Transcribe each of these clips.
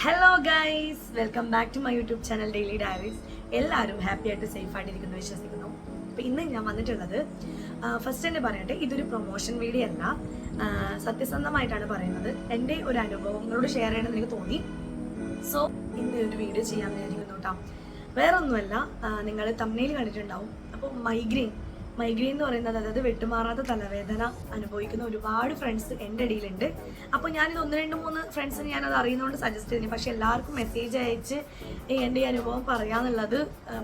Hello guys, welcome back to my YouTube channel daily diaries. എല്ലാവരും happy ആയിട്ട് safe ആയിട്ടിരിക്കുന്നു വിശ്വസിക്കുന്നു. അപ്പോൾ ഇന്ന് ഞാൻ വന്നിട്ടുള്ളത് ഫസ്റ്റ് തന്നെ പറയട്ടെ, ഇതൊരു പ്രൊമോഷൻ വീഡിയോ അല്ല, സത്യസന്ധമായിട്ടാണ് പറയുന്നത്. എൻ്റെ ഒരു അനുഭവം നിങ്ങളോട് ഷെയർ ചെയ്യണമെന്ന് എനിക്ക് തോന്നി. സോ ഇന്ന് ഒരു വീഡിയോ ചെയ്യാമെന്ന് വിചാരിക്കുന്നു കേട്ടോ. വേറെ ഒന്നുമല്ല, നിങ്ങൾ തമ്മിൽ കണ്ടിട്ടുണ്ടാവും. അപ്പോൾ മൈഗ്രെയിൻ എന്ന് പറയുന്നത്, അതായത് വിട്ടുമാറാത്ത തലവേദന അനുഭവിക്കുന്ന ഒരുപാട് ഫ്രണ്ട്സ് എൻ്റെ ഇടയിലുണ്ട്. അപ്പോൾ ഞാനിത് 1-2-3 ഫ്രണ്ട്സിന് ഞാനത് അറിയുന്നതുകൊണ്ട് സജസ്റ്റ് ചെയ്യുന്നു. പക്ഷേ എല്ലാവർക്കും മെസ്സേജ് അയച്ച് എൻ്റെ ഈ അനുഭവം പറയാന്നുള്ളത്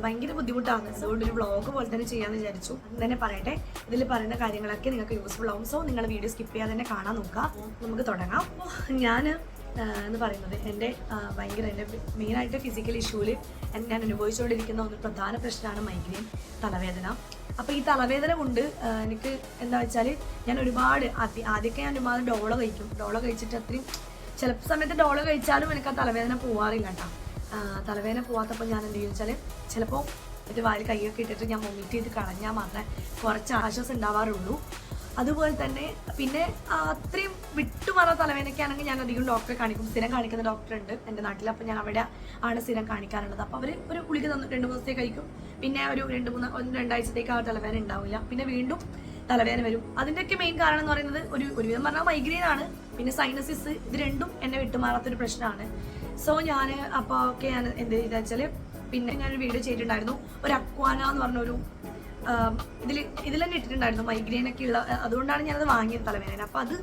ഭയങ്കര ബുദ്ധിമുട്ടാണ്. അതുകൊണ്ട് ഒരു വ്ളോഗ് പോലെ തന്നെ ചെയ്യാമെന്ന് വിചാരിച്ചു. അത് തന്നെ പറയട്ടെ, ഇതിൽ പറയുന്ന കാര്യങ്ങളൊക്കെ നിങ്ങൾക്ക് യൂസ്ഫുൾ ആവും. സോ നിങ്ങൾ വീഡിയോ സ്കിപ്പ് ചെയ്യാതെ തന്നെ കാണാൻ നോക്കുക. നമുക്ക് തുടങ്ങാം. ഞാൻ എന്ന് പറയുന്നത് എൻ്റെ മെയിനായിട്ട് ഫിസിക്കൽ ഇഷ്യൂവിൽ ഞാൻ അനുഭവിച്ചുകൊണ്ടിരിക്കുന്ന ഒരു പ്രധാന പ്രശ്നമാണ് മൈഗ്രെയിൻ, തലവേദന. അപ്പോൾ ഈ തലവേദന കൊണ്ട് എനിക്ക് എന്താ വെച്ചാൽ, ഞാൻ ഒരുപാട് ആദ്യമൊക്കെ ഞാൻ ഒരുപാട് ഡോളോ കഴിച്ചിട്ട് അത്രയും ചില സമയത്ത് ഡോളോ കഴിച്ചാലും എനിക്ക് ആ തലവേദന പോവാറില്ല കേട്ടോ. തലവേദന പോവാത്തപ്പോൾ ഞാൻ എന്ത് ചെയ്യുമെന്ന് വെച്ചാൽ, ചിലപ്പോൾ ഒരു വായിൽ കൈയൊക്കെ ഇട്ടിട്ട് ഞാൻ വൊമിറ്റ് ചെയ്ത് കളഞ്ഞാൽ മാത്രമേ കുറച്ച് ആശ്വാസം ഉണ്ടാവാറുള്ളൂ. അതുപോലെ തന്നെ പിന്നെ അത്രയും വിട്ടുമാറാ തലവേദനയ്ക്കാണെങ്കിൽ ഞാൻ അധികം ഡോക്ടറെ കാണിക്കും. സ്ഥിരം കാണിക്കുന്ന ഡോക്ടറുണ്ട് എൻ്റെ നാട്ടിൽ. അപ്പോൾ ഞാൻ അവിടെ ആണ് സ്ഥിരം കാണിക്കാറുള്ളത്. അപ്പോൾ അവർ ഒരു ഗുളിക തന്നു 2-3 ദിവസത്തേക്ക് കഴിക്കും. പിന്നെ ഒരു 2 ആഴ്ചത്തേക്ക് ആ തലവേദന ഉണ്ടാവില്ല. പിന്നെ വീണ്ടും തലവേദന വരും. അതിൻ്റെയൊക്കെ മെയിൻ കാരണം എന്ന് പറയുന്നത് ഒരുവിധം പറഞ്ഞാൽ മൈഗ്രെയിൻ ആണ്. പിന്നെ സൈനസിസ്, ഇത് രണ്ടും എന്നെ വിട്ടുമാറാത്തൊരു പ്രശ്നമാണ്. സോ ഞാൻ അപ്പോൾ ഒക്കെ ഞാൻ എന്ത് ചെയ്തെന്ന് വെച്ചാൽ, പിന്നെ ഞാനൊരു വീഡിയോ ചെയ്തിട്ടുണ്ടായിരുന്നു. ഒരു അക്വാന എന്ന് പറഞ്ഞൊരു ഇതിൽ തന്നെ ഇട്ടിട്ടുണ്ടായിരുന്നു മൈഗ്രെയിൻ ഒക്കെ ഉള്ള. അതുകൊണ്ടാണ് ഞാനത് വാങ്ങിയത്, തലവേദന. അപ്പോൾ അത്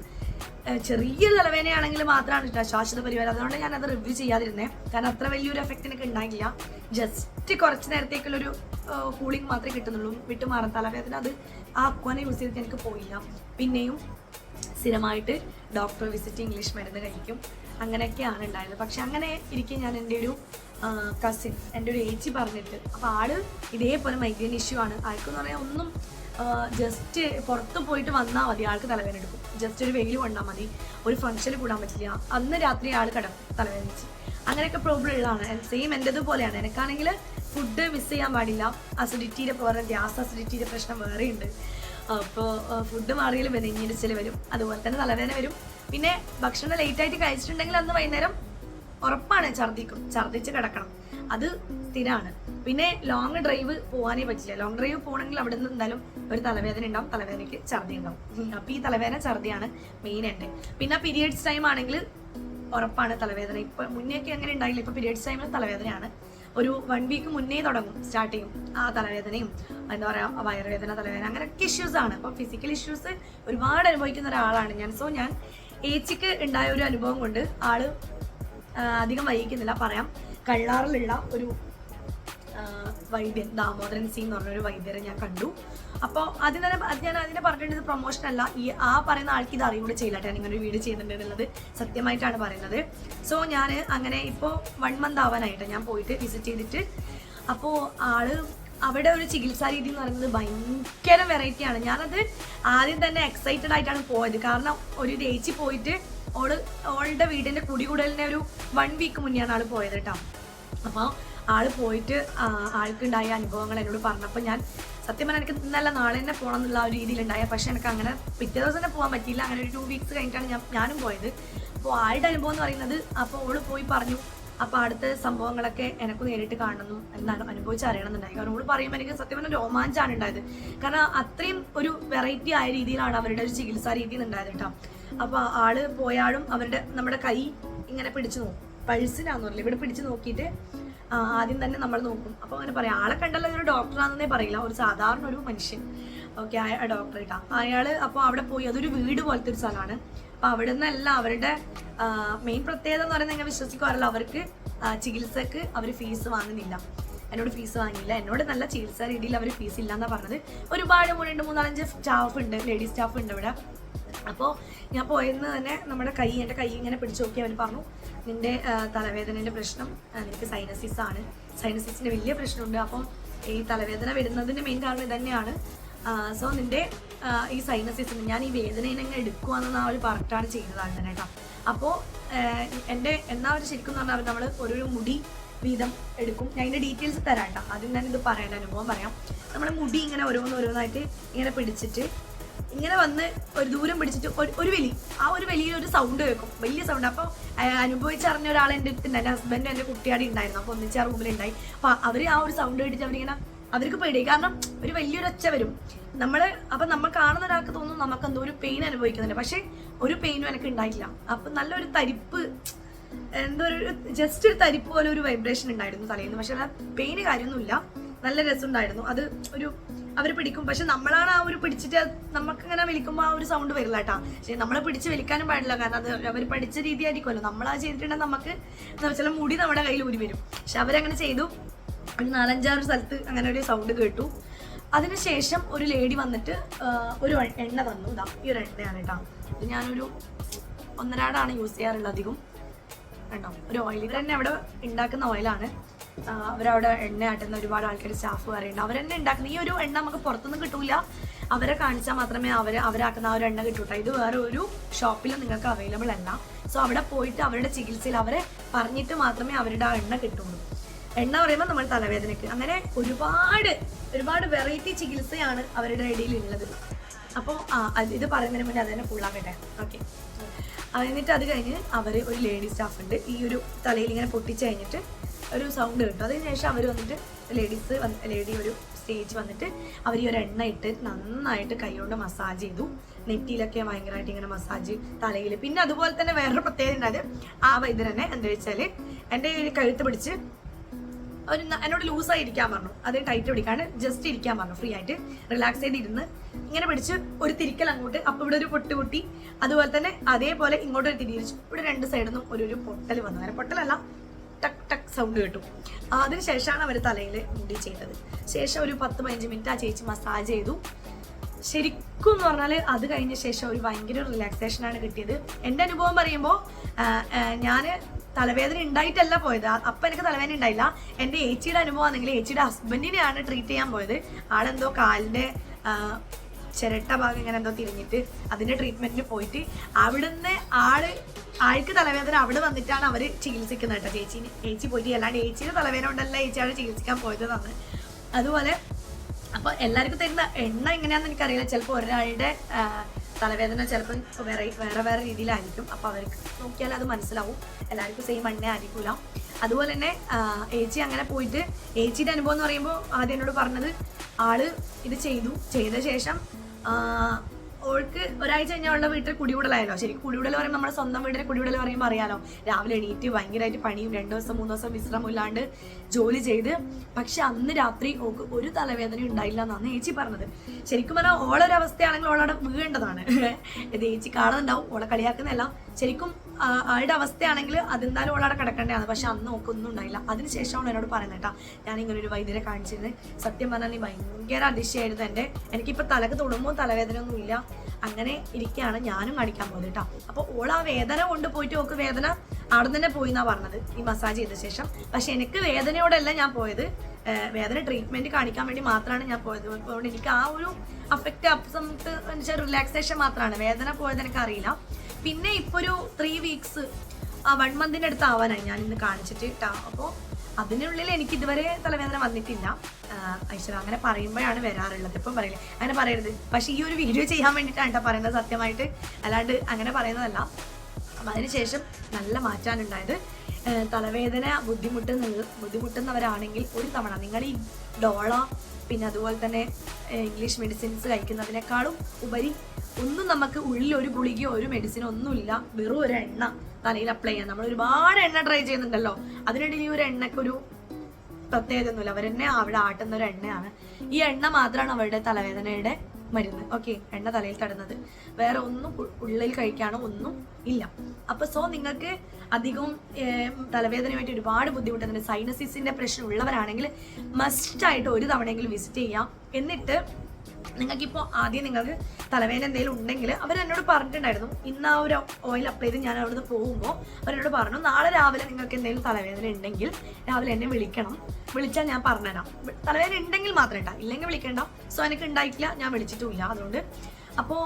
ചെറിയൊരു തലവേദനയാണെങ്കിൽ മാത്രമാണ് കേട്ടോ ശാശ്വത പരിഹാരം. അതുകൊണ്ട് ഞാനത് റിവ്യൂ ചെയ്യാതിരുന്നേ. കാരണം അത്ര വലിയൊരു എഫക്റ്റ് എനിക്ക് ഉണ്ടായില്ല. ജസ്റ്റ് കുറച്ച് നേരത്തേക്കുള്ളൊരു കൂളിംഗ് മാത്രമേ കിട്ടുന്നുള്ളൂ. വിട്ടുമാറാൻ തലവേദന അത് ആ അക്വാന യൂസ് ചെയ്തിട്ട് എനിക്ക് പോയില്ല. പിന്നെയും സ്ഥിരമായിട്ട് ഡോക്ടർ വിസിറ്റ്, ഇംഗ്ലീഷ് മരുന്ന് കഴിക്കും. അങ്ങനെയൊക്കെയാണ് ഉണ്ടായത്. പക്ഷെ അങ്ങനെ ഇരിക്കെ ഞാൻ എൻ്റെ ഒരു കസിൻ, എൻ്റെ ഒരു ഏച്ചി പറഞ്ഞിട്ട്, അപ്പോൾ ആള് ഇതേപോലെ മൈഗ്രെയിൻ ഇഷ്യൂ ആണ്. ആൾക്കെന്ന് പറഞ്ഞാൽ ഒന്നും ജസ്റ്റ് പുറത്ത് പോയിട്ട് വന്നാൽ മതി, ആൾക്ക് തലവേദന എടുക്കും. ജസ്റ്റ് ഒരു വെയിൽ കൊണ്ടാൽ മതി, ഒരു ഫംഗ്ഷനിൽ കൂടാൻ പറ്റില്ല, അന്ന് രാത്രി ആൾ കിടക്കും തലവേദനിച്ച്. അങ്ങനെയൊക്കെ പ്രോബ്ലം ഉള്ളതാണ്. സെയിം എൻ്റെതുപോലെയാണ്. എനിക്കാണെങ്കിൽ ഫുഡ് മിസ് ചെയ്യാൻ പാടില്ല. അസിഡിറ്റിയുടെ വേറെ, ഗ്യാസ് അസിഡിറ്റിയുടെ പ്രശ്നം വേറെയുണ്ട്. അപ്പോൾ ഫുഡ് മാറിയാൽ നെഞ്ഞിടിച്ചിൽ വരും, അതുപോലെ തന്നെ തലവേദന വരും. പിന്നെ ഭക്ഷണം ലേറ്റായിട്ട് കഴിച്ചിട്ടുണ്ടെങ്കിൽ അന്ന് വൈകുന്നേരം ഉറപ്പാണ് ഛർദ്ദിച്ച് കിടക്കണം. അത് സ്ഥിരമാണ്. പിന്നെ ലോങ് ഡ്രൈവ് പോകാനേ പറ്റില്ല. ലോങ് ഡ്രൈവ് പോകണമെങ്കിൽ അവിടെ നിന്ന് എന്തായാലും ഒരു തലവേദന ഉണ്ടാവും, തലവേദനയ്ക്ക് ഛർദ്ദി ഉണ്ടാവും. അപ്പോൾ ഈ തലവേദന ഛർദ്ദിയാണ് മെയിൻ ആയിട്ട്. പിന്നെ പീരിയഡ്സ് ടൈം ആണെങ്കിൽ ഉറപ്പാണ് തലവേദന. ഇപ്പം മുന്നേയൊക്കെ അങ്ങനെ ഉണ്ടായില്ല. ഇപ്പോൾ പീരിയഡ്സ് ടൈമിൽ തലവേദനയാണ്. ഒരു 1 വീക്ക് മുന്നേ സ്റ്റാർട്ട് ചെയ്യും ആ തലവേദനയും, എന്താ പറയുക, വയറുവേദന, തലവേദന, അങ്ങനെയൊക്കെ ഇഷ്യൂസാണ്. അപ്പോൾ ഫിസിക്കൽ ഇഷ്യൂസ് ഒരുപാട് അനുഭവിക്കുന്ന ഒരാളാണ് ഞാൻ. സോ ഞാൻ ഏച്ചിക്ക് ഉണ്ടായ ഒരു അനുഭവം കൊണ്ട് ആള് അധികം വൈകിക്കുന്നില്ല, പറയാം. കള്ളാറിലുള്ള ഒരു വൈദ്യൻ, ദാമോദരൻ സി എന്ന് പറഞ്ഞൊരു വൈദ്യരെ ഞാൻ കണ്ടു. അപ്പോൾ ഞാൻ അതിനെ പറഞ്ഞിട്ടുള്ളത് പ്രൊമോഷൻ അല്ല. ആ പറയുന്ന ആൾക്ക് ഇത് അറിയൂടെ ചെയ്യില്ലാട്ടെ ഞാൻ ഇങ്ങനെ ഒരു വീഡിയോ ചെയ്യുന്നുണ്ട് എന്നുള്ളത് സത്യമായിട്ടാണ് പറയുന്നത്. സോ ഞാൻ അങ്ങനെ ഇപ്പോൾ 1 മന്ത് ആവാനായിട്ട് ഞാൻ പോയിട്ട് വിസിറ്റ് ചെയ്തിട്ട്, അപ്പോൾ ആള് അവിടെ ഒരു ചികിത്സാ രീതി എന്ന് പറയുന്നത് ഭയങ്കര വെറൈറ്റിയാണ്. ഞാനത് ആദ്യം തന്നെ എക്സൈറ്റഡ് ആയിട്ടാണ് പോയത്. കാരണം ഒരു ചേച്ചി പോയിട്ട് ഓളുടെ വീടിൻ്റെ കുടികൂടലിനെ ഒരു 1 വീക്ക് മുന്നെയാണ് ആൾ പോയത് കേട്ടോ. അപ്പോൾ ആൾ പോയിട്ട് ആൾക്കുണ്ടായ അനുഭവങ്ങൾ എന്നോട് പറഞ്ഞപ്പോൾ ഞാൻ സത്യം പറഞ്ഞാൽ എനിക്ക് ഇന്നല്ല നാളെ തന്നെ പോകണം എന്നുള്ള ഒരു രീതിയിലുണ്ടായ. പക്ഷേ എനിക്ക് അങ്ങനെ പിറ്റേ ദിവസം തന്നെ പോകാൻ പറ്റിയില്ല. അങ്ങനെ ഒരു 2 വീക്സ് കഴിഞ്ഞിട്ടാണ് ഞാനും പോയത്. അപ്പോൾ ആളുടെ അനുഭവം എന്ന് പറയുന്നത്, അപ്പോൾ ഓള് പോയി പറഞ്ഞു, അപ്പോൾ അടുത്ത സംഭവങ്ങളൊക്കെ എനിക്ക് നേരിട്ട് കാണണമെന്നും എന്താണ് അനുഭവിച്ചറിയണമെന്നുണ്ടായി. കാരണം ഓള് പറയുമ്പോൾ എനിക്ക് സത്യം പറഞ്ഞാൽ രോമാഞ്ചാണ് ഉണ്ടായത്. കാരണം അത്രയും ഒരു വെറൈറ്റി ആയ രീതിയിലാണ് അവരുടെ ഒരു ചികിത്സാ രീതി ഉണ്ടായത് കേട്ടോ. അപ്പോൾ ആള് പോയാലും നമ്മുടെ കൈ ഇങ്ങനെ പിടിച്ചു നോക്കും, പൾസിനാന്ന് പറയില്ല, ഇവിടെ പിടിച്ച് നോക്കിയിട്ട് ആദ്യം തന്നെ നമ്മൾ നോക്കും. അപ്പോൾ അങ്ങനെ പറയാം, ആളെ കണ്ടല്ലോ ഒരു ഡോക്ടറാണെന്നേ പറയില്ല, ഒരു സാധാരണ ഒരു മനുഷ്യൻ. ഓക്കെ, ആ ഡോക്ടർ കേട്ടോ. അയാൾ അപ്പോൾ അവിടെ പോയി, അതൊരു വീട് പോലത്തെ ഒരു സ്ഥലമാണ്. അപ്പോൾ അവിടെ നിന്നല്ല, അവരുടെ മെയിൻ പ്രത്യേകത എന്ന് പറയുന്നത്, ഞാൻ വിശ്വസിക്കാറില്ല, അവർക്ക് ചികിത്സക്ക് അവർ ഫീസ് വാങ്ങുന്നില്ല. എന്നോട് ഫീസ് വാങ്ങിയില്ല. എന്നോട് നല്ല ചികിത്സാ രീതിയിൽ അവർ ഫീസ് ഇല്ല എന്നാണ് പറഞ്ഞത്. ഒരുപാട് 3-4-5 സ്റ്റാഫ് ഉണ്ട്, ലേഡീസ് സ്റ്റാഫ് ഉണ്ട് ഇവിടെ. അപ്പോൾ ഞാൻ പോയെന്ന് തന്നെ എൻ്റെ കൈ ഇങ്ങനെ പിടിച്ചു നോക്കി. അവർ പറഞ്ഞു, നിൻ്റെ തലവേദനേൻ്റെ പ്രശ്നം നിനക്ക് സൈനസിസ് ആണ്, സൈനസിസിൻ്റെ വലിയ പ്രശ്നമുണ്ട്. അപ്പം ഈ തലവേദന വരുന്നതിൻ്റെ മെയിൻ കാരണം ഇതന്നെയാണ്. സോ നിൻ്റെ ഈ സൈനസിസിന് ഞാൻ ഈ വേദനയെ എടുക്കുവാണെന്ന് അവർ പറഞ്ഞിട്ടാണ് ചെയ്യുന്നതാണ് തന്നെ കേട്ടോ. അപ്പോൾ എന്നാ അവർ ശരിക്കും പറഞ്ഞാൽ നമ്മൾ ഒരു മുടി വീതം എടുക്കും. ഞാൻ അതിൻ്റെ ഡീറ്റെയിൽസ് തരാം കേട്ടോ. ആദ്യം ഞാൻ ഇത് പറയേണ്ട അനുഭവം പറയാം. നമ്മുടെ മുടി ഇങ്ങനെ ഓരോന്നായിട്ട് ഇങ്ങനെ പിടിച്ചിട്ട് ഇങ്ങനെ വന്ന് ഒരു ദൂരം പിടിച്ചിട്ട് ഒരു വലിയ ഒരു സൗണ്ട് കേൾക്കും, വലിയ സൗണ്ട്. അപ്പോൾ അനുഭവിച്ചറിഞ്ഞ ഒരാൾ എൻ്റെ അടുത്തുണ്ട്, എൻ്റെ ഹസ്ബൻഡ് എൻ്റെ കുട്ടിയാടി ഉണ്ടായിരുന്നു. അപ്പോൾ ഒന്നിച്ച് ആ റൂമിലുണ്ടായി. അപ്പോൾ അവർ ആ ഒരു സൗണ്ട് കേട്ടിട്ട് അവരിങ്ങനെ അവർക്ക് പേടി, കാരണം ഒരു വലിയൊരു ഒച്ച വരും. അപ്പം നമ്മൾ കാണുന്ന ഒരാൾക്ക് തോന്നും നമുക്ക് എന്തോ ഒരു പെയിൻ അനുഭവിക്കുന്നുണ്ട്, പക്ഷെ ഒരു പെയിനും എനിക്ക് ഉണ്ടായില്ല. അപ്പം നല്ലൊരു തരിപ്പ്, എന്തോ ഒരു ജസ്റ്റ് ഒരു തരിപ്പ് പോലെ ഒരു വൈബ്രേഷൻ ഉണ്ടായിരുന്നു തലയിൽ നിന്ന്. പക്ഷെ പെയിന് കാര്യമൊന്നുമില്ല, നല്ല രസമുണ്ടായിരുന്നു. അത് ഒരു അവർ പിടിക്കും, പക്ഷെ നമ്മളാണ് ആ ഒരു പിടിച്ചിട്ട് നമുക്കിങ്ങനെ വലിക്കുമ്പോൾ ആ ഒരു സൗണ്ട് വരില്ല കേട്ടോ. പക്ഷെ നമ്മളെ പിടിച്ച് വലിക്കാനും പാടില്ല, കാരണം അത് അവർ പഠിച്ച രീതി ആയിരിക്കുമല്ലോ. നമ്മളാ ചെയ്തിട്ടുണ്ടെങ്കിൽ നമുക്ക് ചില മുടി നമ്മുടെ കയ്യിൽ ഊരി വരും. പക്ഷെ അവരങ്ങനെ ചെയ്തു. ഒരു 4-5 സ്ഥലത്ത് അങ്ങനെ ഒരു സൗണ്ട് കേട്ടു. അതിനുശേഷം ഒരു ലേഡി വന്നിട്ട് ഒരു എണ്ണ തന്നു. ഇതാ ഈ ഒരു എണ്ണയാണ് കേട്ടോ. ഇത് ഞാനൊരു 1.5 യൂസ് ചെയ്യാറുള്ളത് അധികം കേട്ടോ. ഒരു ഓയിൽ തന്നെ അവിടെ ഉണ്ടാക്കുന്ന ഓയിലാണ്. അവരവിടെ എണ്ണ ആട്ടുന്ന ഒരുപാട് ആൾക്കാർ സ്റ്റാഫ് പറയുന്നുണ്ട്. അവരെന്നെ ഉണ്ടാക്കുന്ന ഈ ഒരു എണ്ണ നമുക്ക് പുറത്തൊന്നും കിട്ടൂല, അവരെ കാണിച്ചാൽ മാത്രമേ അവരാക്കുന്ന ആ ഒരു എണ്ണ കിട്ടൂട്ടോ. ഇത് വേറെ ഒരു ഷോപ്പിലും നിങ്ങൾക്ക് അവൈലബിൾ അല്ല. സോ അവിടെ പോയിട്ട് അവരുടെ ചികിത്സയിൽ അവരെ പറഞ്ഞിട്ട് മാത്രമേ അവരുടെ ആ എണ്ണ കിട്ടുള്ളൂ. എണ്ണ പറയുമ്പോൾ നമ്മൾ തലവേദനയ്ക്ക് അങ്ങനെ ഒരുപാട് വെറൈറ്റി ചികിത്സയാണ് അവരുടെ ഇടയിൽ ഉള്ളത്. അപ്പോൾ ഇത് പറയുന്നതിന് മുന്നേ അത് തന്നെ ഫുള്ളാക്കട്ടെ. ഓക്കെ, എന്നിട്ട് അത് കഴിഞ്ഞ് അവർ ഒരു ലേഡി സ്റ്റാഫ് ഉണ്ട്. ഈ ഒരു തലയിൽ ഇങ്ങനെ പൊട്ടിച്ച് കഴിഞ്ഞിട്ട് ഒരു സൗണ്ട് കിട്ടും. അതിന് ശേഷം അവർ വന്നിട്ട് ലേഡി ഒരു സ്റ്റേജ് വന്നിട്ട് അവർ ഈ ഒരു എണ്ണ ഇട്ട് നന്നായിട്ട് കൈകൊണ്ട് മസാജ് ചെയ്തു. നെറ്റിയിലൊക്കെ ഭയങ്കരമായിട്ട് ഇങ്ങനെ മസാജ്, തലയിൽ. പിന്നെ അതുപോലെ തന്നെ വേറൊരു പ്രത്യേകത ഉണ്ടായത്, ആ വൈദ്യർ തന്നെ എന്താ വെച്ചാൽ എൻ്റെ കഴുത്ത് പിടിച്ച് എന്നോട് ലൂസായി ഇരിക്കാൻ പറഞ്ഞു. അത് ടൈറ്റ് പിടിക്കാണ്ട് ജസ്റ്റ് ഇരിക്കാൻ പറഞ്ഞു, ഫ്രീ ആയിട്ട് റിലാക്സ് ചെയ്ത് ഇരുന്ന് ഇങ്ങനെ പിടിച്ച് ഒരു തിരിക്കൽ അങ്ങോട്ട്. അപ്പോൾ ഇവിടെ ഒരു പൊട്ട് പൊട്ടി, അതുപോലെ തന്നെ അതേപോലെ ഇങ്ങോട്ട് ഒരു തിരിച്ചു. ഇവിടെ 2 സൈഡിൽ നിന്നും ഒരു പൊട്ടൽ വന്നു. അങ്ങനെ പൊട്ടലല്ല, ടക്ക് ടക്ക് സൗണ്ട് കേട്ടു. അതിനുശേഷമാണ് അവർ തലയിൽ മുടി ചെയ്തത്. ശേഷം ഒരു 10-15 മിനിറ്റ് ആ ചേച്ചി മസാജ് ചെയ്തു. ശരിക്കും എന്ന് പറഞ്ഞാൽ അത് കഴിഞ്ഞ ശേഷം ഒരു ഭയങ്കര റിലാക്സേഷനാണ് കിട്ടിയത്. എൻ്റെ അനുഭവം പറയുമ്പോൾ ഞാൻ തലവേദന ഉണ്ടായിട്ടല്ല പോയത്. അപ്പം എനിക്ക് തലവേദന ഉണ്ടായില്ല. എൻ്റെ ഏച്ചിയുടെ അനുഭവം ആണെങ്കിൽ ഏച്ചിയുടെ ഹസ്ബൻഡിനെയാണ് ട്രീറ്റ് ചെയ്യാൻ പോയത്. ആളെന്തോ കാലിൻ്റെ ചിരട്ട ഭാഗം ഇങ്ങനെ എന്തോ തിരിഞ്ഞിട്ട് അതിൻ്റെ ട്രീറ്റ്മെൻറ്റിന് പോയിട്ട് അവിടുന്ന് ആൾക്ക് തലവേദന അവിടെ വന്നിട്ടാണ് അവർ ചികിത്സിക്കുന്നത് കേട്ടോ. ചേച്ചി പോയിട്ട്, അല്ലാണ്ട് ഏച്ചിയുടെ തലവേദന കൊണ്ടല്ല ഏച്ചിയാണ് ചികിത്സിക്കാൻ പോയതെന്നാണ്. അതുപോലെ അപ്പോൾ എല്ലാവർക്കും തരുന്ന എണ്ണ എങ്ങനെയാണെന്ന് എനിക്കറിയില്ല. ചിലപ്പോൾ ഒരാളുടെ തലവേദന ചിലപ്പോൾ വേറെ രീതിയിലായിരിക്കും. അപ്പോൾ അവർക്ക് നോക്കിയാൽ അത് മനസ്സിലാവും. എല്ലാവർക്കും സെയിം എണ്ണ ആയിരിക്കില്ല. അതുപോലെ തന്നെ ഏച്ചി അങ്ങനെ പോയിട്ട് ഏച്ചിയുടെ അനുഭവം എന്ന് പറയുമ്പോൾ ആദ്യം എന്നോട് പറഞ്ഞത്, ആള് ഇത് ചെയ്ത ശേഷം ഓൾക്ക് ഒരാഴ്ച കഴിഞ്ഞാൽ അവളുടെ വീട്ടിൽ കുടികൂടലായല്ലോ. ശരിക്കും കുടികൂടൽ പറയുമ്പോൾ നമ്മുടെ സ്വന്തം വീട്ടിലെ കുടികൂടൽ പറയുമ്പോൾ അറിയാലോ, രാവിലെ എണീറ്റ് ഭയങ്കരമായിട്ട് പണിയും 2 ദിവസം 3 ദിവസം വിശ്രമമില്ലാണ്ട് ജോലി ചെയ്ത്. പക്ഷെ അന്ന് രാത്രി ഓൾക്ക് ഒരു തലവേദന ഉണ്ടായില്ല എന്നാണ് ഏച്ചി പറഞ്ഞത്. ശരിക്കും പറഞ്ഞാൽ ഓളൊരവസ്ഥയാണെങ്കിൽ ഓളവിടെ വീഴേണ്ടതാണ്. ഇത് ഏച്ചി കാണുന്നുണ്ടാവും, ഓളെ കളിയാക്കുന്നതല്ല. ശരിക്കും ആളുടെ അവസ്ഥയാണെങ്കിൽ അതെന്തായാലും ഓളവിടെ കിടക്കേണ്ടതാണ്. പക്ഷെ അന്ന് നോക്കൊന്നും ഉണ്ടായില്ല. അതിനുശേഷമാണ് എന്നോട് പറയുന്നത് കേട്ടോ, ഞാനിങ്ങനെ ഒരു വൈദ്യരെ കാണിച്ചിരുന്നത്. സത്യം പറഞ്ഞാൽ ഭയങ്കര അതിശയമായിരുന്നു. എനിക്കിപ്പോൾ തലക്ക് തൊടുമ്പോൾ തലവേദന ഒന്നും ഇല്ല. അങ്ങനെ ഇരിക്കുകയാണ് ഞാനും കാണിക്കാൻ പോകുന്നത് കേട്ടോ. അപ്പോൾ ഓൾ ആ വേദന കൊണ്ട് പോയിട്ട് ഓക്ക് വേദന അവിടെ തന്നെ പോയി എന്നാണ് പറഞ്ഞത് ഈ മസാജ് ചെയ്ത ശേഷം. പക്ഷെ എനിക്ക് വേദനയോടല്ല ഞാൻ പോയത്, വേദന ട്രീറ്റ്മെന്റ് കാണിക്കാൻ വേണ്ടി മാത്രമാണ് ഞാൻ പോയത്. അതുകൊണ്ട് എനിക്ക് ആ ഒരു അഫക്റ്റ് സമയത്ത് വെച്ചാൽ റിലാക്സേഷൻ മാത്രമാണ്, വേദന പോയത് എനിക്ക് അറിയില്ല. പിന്നെ ഇപ്പോൾ ഒരു 3 വീക്സ് 1 മന്തിൻ്റെ അടുത്ത് ആവാനായി ഞാൻ ഇന്ന് കാണിച്ചിട്ട് കേട്ടോ. അപ്പോൾ അതിനുള്ളിൽ എനിക്ക് ഇതുവരെ തലവേദന വന്നിട്ടില്ല. ഐശ്വര്യ അങ്ങനെ പറയുമ്പോഴാണ് വരാറുള്ളത്, ഇപ്പം പറയില്ലേ അങ്ങനെ പറയരുത്. പക്ഷേ ഈ ഒരു വീഡിയോ ചെയ്യാൻ വേണ്ടിയിട്ടാണ് കേട്ടോ പറയുന്നത് സത്യമായിട്ട്, അല്ലാണ്ട് അങ്ങനെ പറയുന്നതല്ല. അപ്പം അതിനുശേഷം നല്ല മാറ്റാനുണ്ടായത്. തലവേദന ബുദ്ധിമുട്ടുന്നവരാണെങ്കിൽ ഒരു തവണ നിങ്ങൾ ഈ ഡോള പിന്നെ അതുപോലെ തന്നെ ഇംഗ്ലീഷ് മെഡിസിൻസ് കഴിക്കുന്നതിനേക്കാളും ഉപരി ഒന്നും നമുക്ക് ഉള്ളിൽ ഒരു ഗുളികയോ ഒരു മെഡിസിനോ ഒന്നുമില്ല, വെറും ഒരു എണ്ണ തലയിൽ അപ്ലൈ ചെയ്യാൻ. നമ്മൾ ഒരുപാട് എണ്ണ ട്രൈ ചെയ്യുന്നുണ്ടല്ലോ, അതിനിടയിൽ ഈ ഒരു എണ്ണയ്ക്കൊരു പ്രത്യേകത ഒന്നുമില്ല. അവരെന്നെ അവിടെ ആട്ടുന്ന ഒരു എണ്ണയാണ്. ഈ എണ്ണ മാത്രമാണ് അവരുടെ തലവേദനയുടെ മരുന്ന്. ഓക്കെ, എണ്ണ തലയിൽ തടുന്നത്, വേറെ ഒന്നും ഉള്ളിൽ കഴിക്കാനോ ഒന്നും ഇല്ല. അപ്പോൾ നിങ്ങൾക്ക് അധികവും തലവേദനയുമായിട്ട് ഒരുപാട് ബുദ്ധിമുട്ടുന്നുണ്ട്, സൈനസിന്റെ പ്രശ്നം ഉള്ളവരാണെങ്കിൽ മസ്റ്റായിട്ട് ഒരു തവണയെങ്കിലും വിസിറ്റ് ചെയ്യാം. എന്നിട്ട് നിങ്ങൾക്കിപ്പോൾ ആദ്യം നിങ്ങൾക്ക് തലവേദന എന്തെങ്കിലും ഉണ്ടെങ്കിൽ അവരെന്നോട് പറഞ്ഞിട്ടുണ്ടായിരുന്നു, ഇന്ന് ആ ഒരു ഓയിൽ അപ്ലൈ ചെയ്ത് ഞാൻ അവിടുന്ന് പോകുമ്പോൾ അവരോട് പറഞ്ഞു, നാളെ രാവിലെ നിങ്ങൾക്ക് എന്തെങ്കിലും തലവേദന ഉണ്ടെങ്കിൽ രാവിലെ എന്നെ വിളിച്ചാൽ ഞാൻ പറഞ്ഞുതരാം. തലവേദന ഉണ്ടെങ്കിൽ മാത്രം ഇട്ടാ, ഇല്ലെങ്കിൽ വിളിക്കേണ്ട. സോ എനിക്ക് ഉണ്ടായിട്ടില്ല, ഞാൻ വിളിച്ചിട്ടുമില്ല. അതുകൊണ്ട് അപ്പോൾ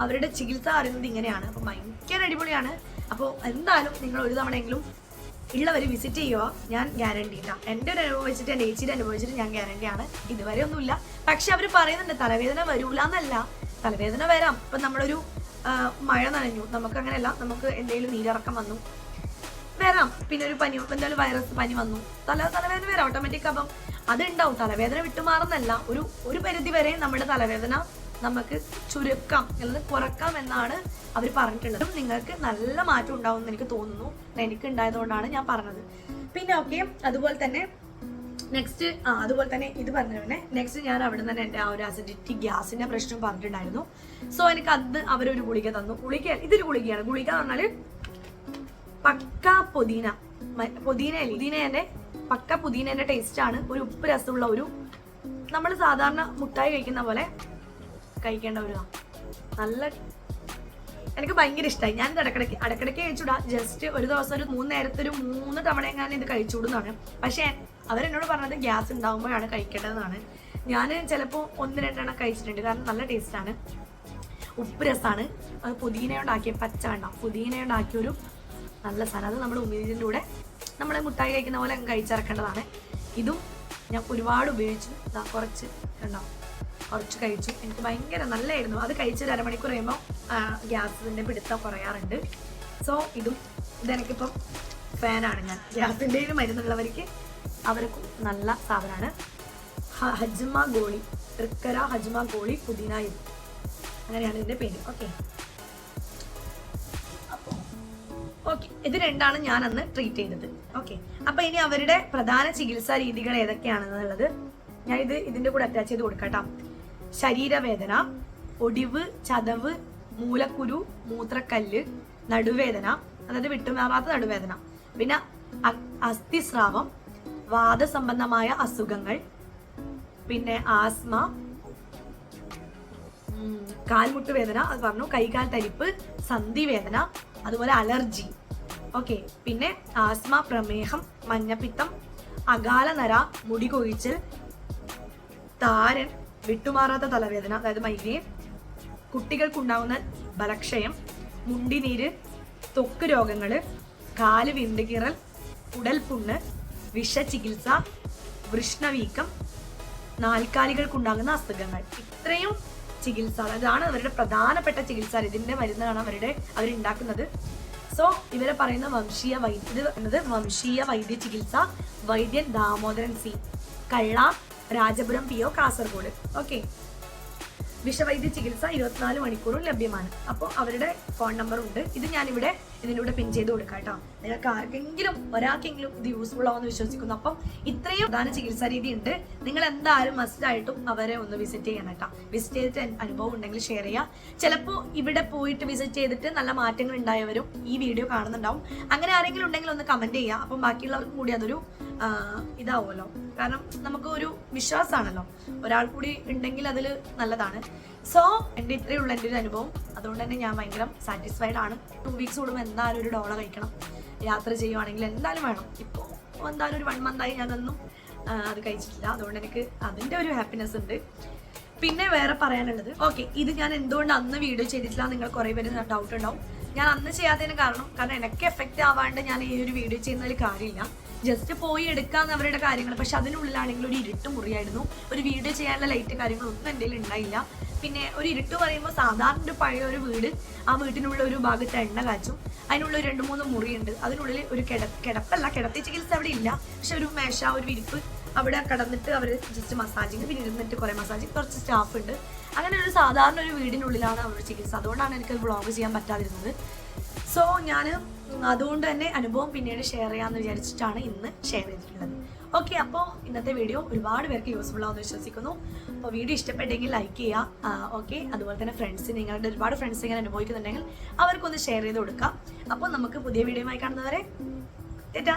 അവരുടെ ചികിത്സ അറിയുന്നത് ഇങ്ങനെയാണ്. അപ്പോൾ ഭയങ്കര അടിപൊളിയാണ്. അപ്പോൾ എന്തായാലും നിങ്ങൾ ഒരു തവണയെങ്കിലും ഉള്ളവർ വിസിറ്റ് ചെയ്യുക, ഞാൻ ഗ്യാരണ്ടി ഇല്ല. എൻ്റെ ഒരു അനുഭവം വെച്ചിട്ട് എൻ്റെ ഏച്ചിയുടെ അനുഭവിച്ചിട്ട് ഞാൻ ഗ്യാരണ്ടിയാണ്. ഇതുവരെ ഒന്നുമില്ല. പക്ഷെ അവർ പറയുന്നുണ്ട് തലവേദന വരൂല എന്നല്ല, തലവേദന വരാം. ഇപ്പം നമ്മളൊരു മഴ നനഞ്ഞു, നമുക്ക് അങ്ങനെയല്ല, നമുക്ക് എന്തെങ്കിലും നീരിറക്കം വന്നു വരാം, പിന്നെ ഒരു പനി, എന്തായാലും വൈറസ് പനി വന്നു, തലവേദന വരാം ഓട്ടോമാറ്റിക്. അപ്പം അതുണ്ടാവും. തലവേദന വിട്ടുമാറുന്നല്ല, ഒരു പരിധി വരെ നമ്മുടെ തലവേദന നമുക്ക് ചുരുക്കാം അല്ലെങ്കിൽ കുറക്കാം എന്നാണ് അവർ പറഞ്ഞിട്ടുള്ളത്. നിങ്ങൾക്ക് നല്ല മാറ്റം ഉണ്ടാവും എന്ന് എനിക്ക് തോന്നുന്നു. എനിക്ക് ഉണ്ടായതുകൊണ്ടാണ് ഞാൻ പറഞ്ഞത്. പിന്നെ ഓക്കെ, അതുപോലെ തന്നെ നെക്സ്റ്റ് അതുപോലെ തന്നെ ഇത് പറഞ്ഞ നെക്സ്റ്റ് ഞാൻ അവിടെ നിന്ന് തന്നെ എൻ്റെ ആ ഒരു അസിഡിറ്റി ഗ്യാസിന്റെ പ്രശ്നം പറഞ്ഞിട്ടുണ്ടായിരുന്നു. സോ എനിക്ക് അത് അവരൊരു ഗുളിക തന്നു. ഇതൊരു ഗുളികയാണ്. ഗുളിക എന്ന് പറഞ്ഞാൽ പക്ക പുതിനേന്റെ പക്ക പുതിനേന്റെ ടേസ്റ്റ് ആണ്. ഒരു ഉപ്പ് രസമുള്ള ഒരു, നമ്മൾ സാധാരണ മുട്ടായി കഴിക്കുന്ന പോലെ കഴിക്കേണ്ട ഒരു നല്ല, എനിക്ക് ഭയങ്കര ഇഷ്ടമായി. ഞാനിത് ഇടക്കിടയ്ക്ക് കഴിച്ചുകൂടാ. ജസ്റ്റ് ഒരു ദിവസം ഒരു 3 നേരത്തെ ഒരു 3 തവണ ഞാൻ ഇത് കഴിച്ചുകൂടുന്നതാണ്. പക്ഷെ അവരെന്നോട് പറഞ്ഞത് ഗ്യാസ് ഉണ്ടാകുമ്പോഴാണ് കഴിക്കേണ്ടതെന്നാണ്. ഞാൻ ചിലപ്പോൾ 1-2 എണ്ണം കഴിച്ചിട്ടുണ്ട്. കാരണം നല്ല ടേസ്റ്റാണ്, ഉപ്പ് രസമാണ്. അത് പുതിനയുണ്ടാക്കിയ പുതിനയുണ്ടാക്കിയൊരു നല്ല സാധനം. അത് നമ്മൾ ഉമിനീരിൻ്റെ കൂടെ നമ്മൾ മുട്ടായി കഴിക്കുന്ന പോലെ കഴിച്ചിറക്കേണ്ടതാണ്. ഇതും ഞാൻ ഒരുപാട് ഉപയോഗിച്ചു. കുറച്ച് കഴിച്ചു. എനിക്ക് ഭയങ്കര നല്ലതായിരുന്നു. അത് കഴിച്ചൊരു അരമണിക്കൂർ കഴിയുമ്പോൾ ഗ്യാസിൻ്റെ പിടുത്തം കുറയാറുണ്ട്. സോ ഇതെനിക്കിപ്പം ഫാനാണ് ഞാൻ. ഗ്യാസിൻ്റെ മരുന്നുള്ളവർക്ക് അവർക്കും നല്ല സാധനമാണ്. ഹജ്മ ഗോളി, തൃക്കര ഹജ്മ ഗോളി പുതിന, അങ്ങനെയാണ് ഇതിൻ്റെ പേര്. ഓക്കെ, ഇത് രണ്ടാണ് ഞാൻ അന്ന് ട്രീറ്റ് ചെയ്തത്. ഓക്കെ, അപ്പൊ ഇനി അവരുടെ പ്രധാന ചികിത്സാ രീതികൾ ഏതൊക്കെയാണെന്നുള്ളത് ഞാൻ ഇതിന്റെ കൂടെ അറ്റാച്ച് ചെയ്ത് കൊടുക്കാം. ശരീരവേദന, ഒടിവ്, ചതവ്, മൂലക്കുരു, മൂത്രക്കല്ല്, നടുവേദന, അതായത് വിട്ടുമാറാത്ത നടുവേദന, പിന്നെ അസ്ഥിസ്രാവം, വാദസംബന്ധമായ അസുഖങ്ങൾ, പിന്നെ ആസ്മ, കാൽമുട്ട് വേദന, അത് പറഞ്ഞു, കൈകാൽ തരിപ്പ്, സന്ധിവേദന, അതുപോലെ അലർജി. ഓക്കെ, പിന്നെ ആസ്മ, പ്രമേഹം, മഞ്ഞപ്പിത്തം, അകാലനര, മുടി കൊഴിച്ചൽ, താരൻ, വിട്ടുമാറാത്ത തലവേദന അതായത് മൈഗ്രെയിൻ, കുട്ടികൾക്കുണ്ടാകുന്ന ബലക്ഷയം, മുണ്ടിനീര്, ത്വക്ക് രോഗങ്ങള്, കാല് വിണ്ടുകീറൽ, കുടൽപുണ്ണ്, വിഷചികിത്സ, വൃഷ്ണവീക്കം, നാൽക്കാലികൾക്കുണ്ടാകുന്ന അസുഖങ്ങൾ. ഇത്രയും ചികിത്സ, അതാണ് അവരുടെ പ്രധാനപ്പെട്ട ചികിത്സ. ഇതിന്റെ മരുന്നാണ് അവരുണ്ടാക്കുന്നത്. സോ ഇവരെ പറയുന്ന വംശീയ വൈദ്യ ചികിത്സ, വൈദ്യൻ ദാമോദരൻ സി, കള്ള, രാജപുരം PO, കാസർഗോഡ്. ഓക്കെ, വിഷവൈദ്യ ചികിത്സ 24 മണിക്കൂറും ലഭ്യമാണ്. അപ്പോൾ അവരുടെ ഫോൺ നമ്പർ ഉണ്ട്. ഇത് ഞാനിവിടെ ഇതിലൂടെ പിൻ ചെയ്ത് കൊടുക്കാം കേട്ടോ. നിങ്ങൾക്ക് ഒരാൾക്കെങ്കിലും ഇത് യൂസ്ഫുൾ ആവുമെന്ന് വിശ്വസിക്കുന്നു. അപ്പം ഇത്രയും പ്രധാന ചികിത്സാ രീതി ഉണ്ട്. നിങ്ങൾ എന്തായാലും മസ്റ്റ് ആയിട്ടും അവരെ ഒന്ന് വിസിറ്റ് ചെയ്യണം കേട്ടോ. വിസിറ്റ് ചെയ്തിട്ട് അനുഭവം ഉണ്ടെങ്കിൽ ഷെയർ ചെയ്യാം. ചിലപ്പോൾ ഇവിടെ പോയിട്ട് വിസിറ്റ് ചെയ്തിട്ട് നല്ല മാറ്റങ്ങൾ ഉണ്ടായവരും ഈ വീഡിയോ കാണുന്നുണ്ടാവും. അങ്ങനെ ആരെങ്കിലും ഉണ്ടെങ്കിൽ ഒന്ന് കമന്റ് ചെയ്യുക. അപ്പം ബാക്കിയുള്ളവർക്കും കൂടി അതൊരു ഇതാവുമല്ലോ. കാരണം നമുക്ക് ഒരു വിശ്വാസമാണല്ലോ, ഒരാൾ കൂടി ഉണ്ടെങ്കിൽ അതിൽ നല്ലതാണ്. സോ എൻ്റെ ഇത്രയേ ഉള്ളൂ എൻ്റെ ഒരു അനുഭവം. അതുകൊണ്ട് തന്നെ ഞാൻ ഭയങ്കര സാറ്റിസ്ഫൈഡ് ആണ്. 2 വീക്സ് കൂടുമ്പോൾ എന്തായാലും ഒരു ഡോള കഴിക്കണം. യാത്ര ചെയ്യുവാണെങ്കിൽ എന്തായാലും വേണം. ഇപ്പോൾ എന്തായാലും ഒരു 1 മന്തായി ഞാനൊന്നും അത് കഴിച്ചിട്ടില്ല. അതുകൊണ്ട് എനിക്ക് അതിൻ്റെ ഒരു ഹാപ്പിനെസ് ഉണ്ട്. പിന്നെ വേറെ പറയാനുള്ളത്, ഓക്കെ, ഇത് ഞാൻ എന്തുകൊണ്ട് അന്ന് വീഡിയോ ചെയ്തിട്ടില്ല നിങ്ങൾ കുറേ പേര് ഡൗട്ട് ഉണ്ടാവും. ഞാൻ അന്ന് ചെയ്യാത്തതിന് കാരണം എനിക്ക് എഫക്റ്റ് ആവാണ്ട് ഞാൻ ഈ ഒരു വീഡിയോ ചെയ്യുന്നതിൽ കാര്യമില്ല. ജസ്റ്റ് പോയി എടുക്കാന്ന് അവരുടെ കാര്യങ്ങൾ. പക്ഷെ അതിനുള്ളിലാണെങ്കിൽ ഒരു ഇരുട്ട് മുറിയായിരുന്നു. ഒരു വീഡിയോ ചെയ്യാനുള്ള ലൈറ്റ് കാര്യങ്ങളൊന്നും എൻ്റെ കയ്യിൽ ഉണ്ടായില്ല. പിന്നെ ഒരു ഇരുട്ട് പറയുമ്പോൾ സാധാരണ ഒരു പഴയ ഒരു വീട്, ആ വീട്ടിനുള്ള ഒരു ഭാഗത്ത് എണ്ണ കാച്ചും, അതിനുള്ള 2-3 മുറിയുണ്ട്. അതിനുള്ളിൽ ഒരു കിടത്തി ചികിത്സ അവിടെ ഇല്ല. പക്ഷെ ഒരു മേശ, ഒരു വിരിപ്പ്, അവിടെ കിടന്നിട്ട് അവർ ജസ്റ്റ് മസാജിങ്, പിന്നെ ഇരുന്നിട്ട് കുറേ മസാജിങ്, കുറച്ച് സ്റ്റാഫ് ഉണ്ട്. അങ്ങനെ ഒരു സാധാരണ ഒരു വീടിനുള്ളിലാണ് അവരുടെ ചികിത്സ. അതുകൊണ്ടാണ് എനിക്ക് വ്ളോഗ് ചെയ്യാൻ പറ്റാതിരുന്നത്. സോ ഞാൻ അതുകൊണ്ട് തന്നെ അനുഭവം പിന്നീട് ഷെയർ ചെയ്യാമെന്ന് വിചാരിച്ചിട്ടാണ് ഇന്ന് ഷെയർ ചെയ്തിട്ടുള്ളത്. ഓക്കെ, അപ്പോൾ ഇന്നത്തെ വീഡിയോ ഒരുപാട് പേർക്ക് യൂസ്ഫുൾ ആവുമെന്ന് വിശ്വസിക്കുന്നു. അപ്പോൾ വീഡിയോ ഇഷ്ടപ്പെട്ടെങ്കിൽ ലൈക്ക് ചെയ്യുക. ഓക്കെ, അതുപോലെ തന്നെ നിങ്ങളുടെ ഒരുപാട് ഫ്രണ്ട്സ് ഇങ്ങനെ അനുഭവിക്കുന്നുണ്ടെങ്കിൽ അവർക്കൊന്ന് ഷെയർ ചെയ്ത് കൊടുക്കാം. അപ്പോൾ നമുക്ക് പുതിയ വീഡിയോയുമായി കാണുന്നവരെ ടാറ്റാ.